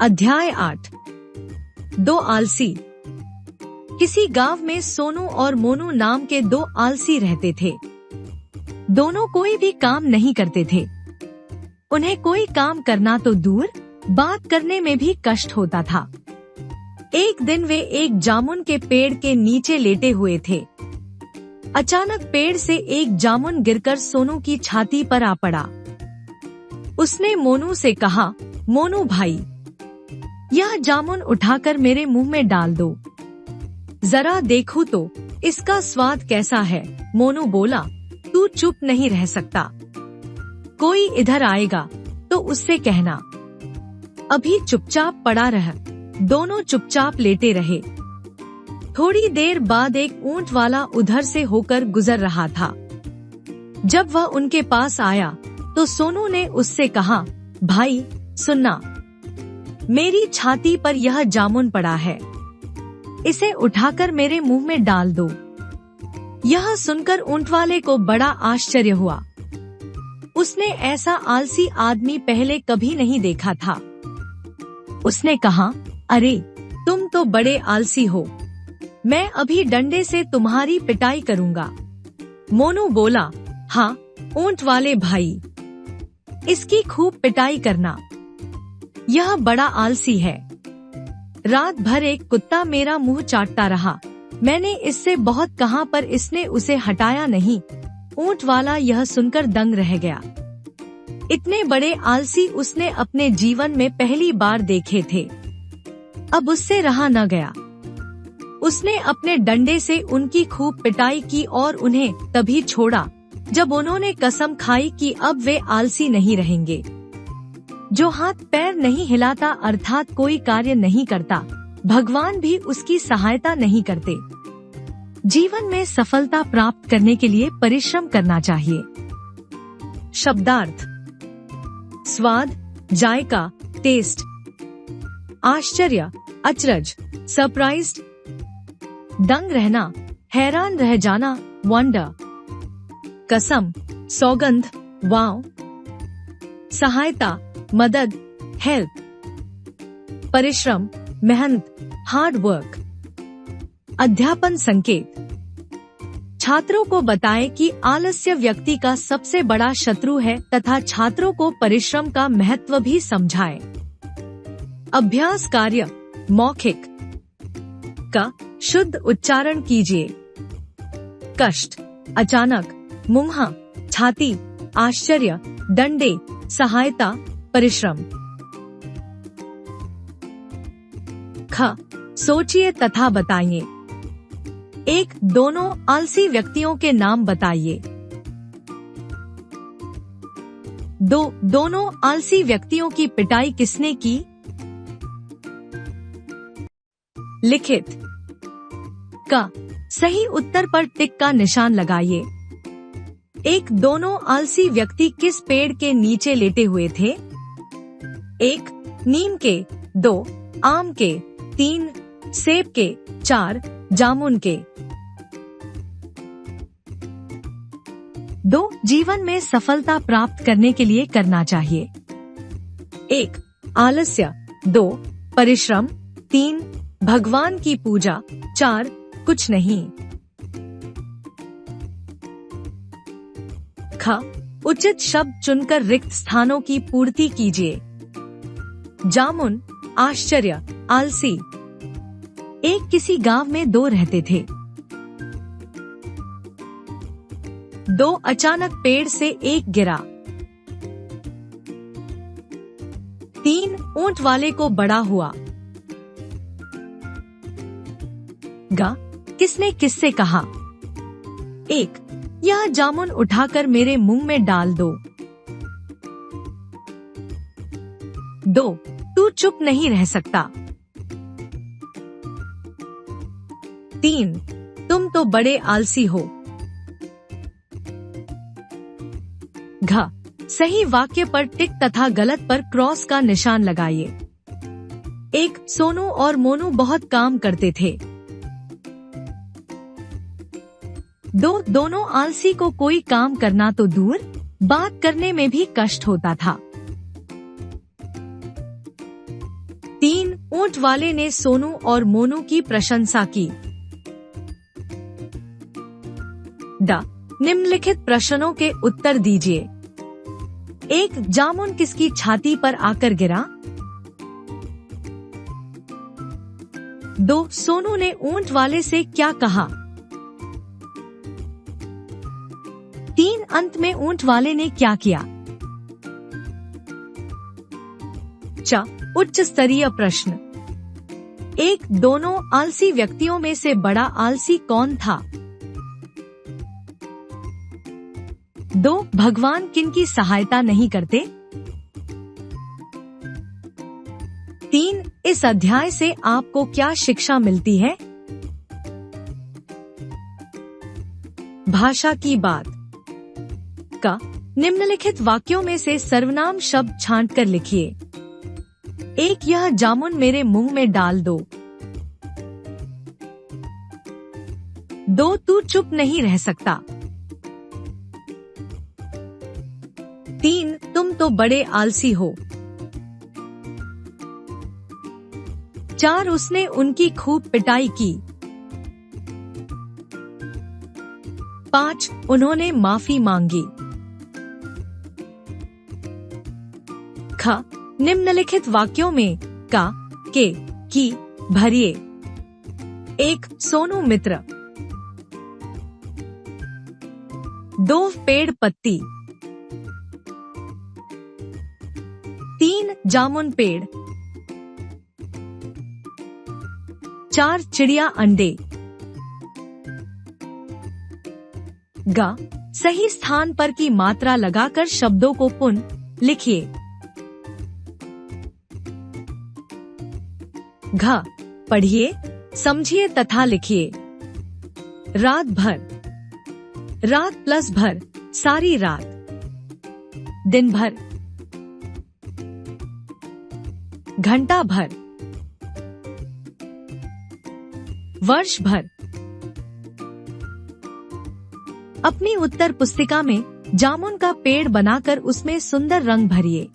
अध्याय 8। दो आलसी। किसी गांव में सोनू और मोनू नाम के दो आलसी रहते थे। दोनों कोई भी काम नहीं करते थे। उन्हें कोई काम करना तो दूर, बात करने में भी कष्ट होता था। एक दिन वे एक जामुन के पेड़ के नीचे लेटे हुए थे। अचानक पेड़ से एक जामुन गिरकर सोनू की छाती पर आ पड़ा। उसने मोनू से कहा, मोनू भाई, यह जामुन उठाकर मेरे मुंह में डाल दो, जरा देखूं तो इसका स्वाद कैसा है। मोनू बोला, तू चुप नहीं रह सकता। कोई इधर आएगा तो उससे कहना। अभी चुपचाप पड़ा रह। दोनों चुपचाप लेटे रहे। थोड़ी देर बाद एक ऊंट वाला उधर से होकर गुजर रहा था। जब वह उनके पास आया तो सोनू ने उससे कहा, भाई सुनना, मेरी छाती पर यह जामुन पड़ा है, इसे उठाकर मेरे मुंह में डाल दो। यह सुनकर ऊंट वाले को बड़ा आश्चर्य हुआ। उसने ऐसा आलसी आदमी पहले कभी नहीं देखा था। उसने कहा, अरे तुम तो बड़े आलसी हो, मैं अभी डंडे से तुम्हारी पिटाई करूंगा। मोनू बोला, हाँ ऊंट वाले भाई, इसकी खूब पिटाई करना, यह बड़ा आलसी है। रात भर एक कुत्ता मेरा मुंह चाटता रहा, मैंने इससे बहुत कहा पर इसने उसे हटाया नहीं। ऊंट वाला यह सुनकर दंग रह गया। इतने बड़े आलसी उसने अपने जीवन में पहली बार देखे थे। अब उससे रहा न गया। उसने अपने डंडे से उनकी खूब पिटाई की और उन्हें तभी छोड़ा जब उन्होंने कसम खाई कि अब वे आलसी नहीं रहेंगे। जो हाथ पैर नहीं हिलाता अर्थात कोई कार्य नहीं करता, भगवान भी उसकी सहायता नहीं करते। जीवन में सफलता प्राप्त करने के लिए परिश्रम करना चाहिए। शब्दार्थ: स्वाद, जायका, टेस्ट। आश्चर्य, अचरज, सरप्राइज्ड। दंग रहना, हैरान रह जाना, वंडर। कसम, सौगंध, वाव। सहायता, मदद, हेल्प। परिश्रम, मेहनत, हार्ड वर्क। अध्यापन संकेत: छात्रों को बताएं कि आलस्य व्यक्ति का सबसे बड़ा शत्रु है तथा छात्रों को परिश्रम का महत्व भी समझाएं। अभ्यास कार्य: मौखिक का शुद्ध उच्चारण कीजिए। कष्ट, अचानक, मुंहा, छाती, आश्चर्य, डंडे, सहायता, परिश्रम। ख, सोचिए तथा बताइए। एक, दोनों आलसी व्यक्तियों के नाम बताइए। दो, दोनों आलसी व्यक्तियों की पिटाई किसने की? लिखित। का, सही उत्तर पर टिक का निशान लगाइए। एक, दोनों आलसी व्यक्ति किस पेड़ के नीचे लेटे हुए थे? एक, नीम के। दो, आम के। तीन, सेब के। चार, जामुन के। दो, जीवन में सफलता प्राप्त करने के लिए करना चाहिए। एक, आलस्य। दो, परिश्रम। तीन, भगवान की पूजा। चार, कुछ नहीं। ख, उचित शब्द चुनकर रिक्त स्थानों की पूर्ति कीजिए। जामुन, आश्चर्य, आलसी। एक, किसी गांव में दो रहते थे। दो, अचानक पेड़ से एक गिरा। तीन, ऊंट वाले को बड़ा हुआ। ग, किसने किससे कहा? एक, यह जामुन उठाकर मेरे मुंह में डाल दो। दो, तू चुप नहीं रह सकता। तीन, तुम तो बड़े आलसी हो। घ, सही वाक्य पर टिक तथा गलत पर क्रॉस का निशान लगाइए। एक, सोनू और मोनू बहुत काम करते थे। दो, दोनों आलसी को कोई काम करना तो दूर, बात करने में भी कष्ट होता था। ऊंट वाले ने सोनू और मोनू की प्रशंसा की। ड निम्नलिखित प्रश्नों के उत्तर दीजिए। 1. जामुन किसकी छाती पर आकर गिरा? 2. सोनू ने ऊंट वाले से क्या कहा? 3. अंत में ऊंट वाले ने क्या किया? च उच्च स्तरीय प्रश्न। 1. दोनों आलसी व्यक्तियों में से बड़ा आलसी कौन था? 2. भगवान किनकी सहायता नहीं करते? 3. इस अध्याय से आपको क्या शिक्षा मिलती है? भाषा की बात। क निम्नलिखित वाक्यों में से सर्वनाम शब्द छांटकर लिखिए। 1. यह जामुन मेरे मुंह में डाल दो। 2. तू चुप नहीं रह सकता। 3. तुम तो बड़े आलसी हो। 4. उसने उनकी खूब पिटाई की। 5. उन्होंने माफी मांगी। ख निम्नलिखित वाक्यों में का, के, की भरिए। 1. सोनू मित्र। 2. पेड़ पत्ती। 3. जामुन पेड़। 4. चिड़िया अंडे। ग सही स्थान पर की मात्रा लगाकर शब्दों को पुनः लिखिए। घ पढ़िए, समझिए तथा लिखिए। रात भर। रात प्लस भर, सारी रात। दिन भर। घंटा भर। वर्ष भर। अपनी उत्तर पुस्तिका में जामुन का पेड़ बनाकर उसमें सुंदर रंग भरिए।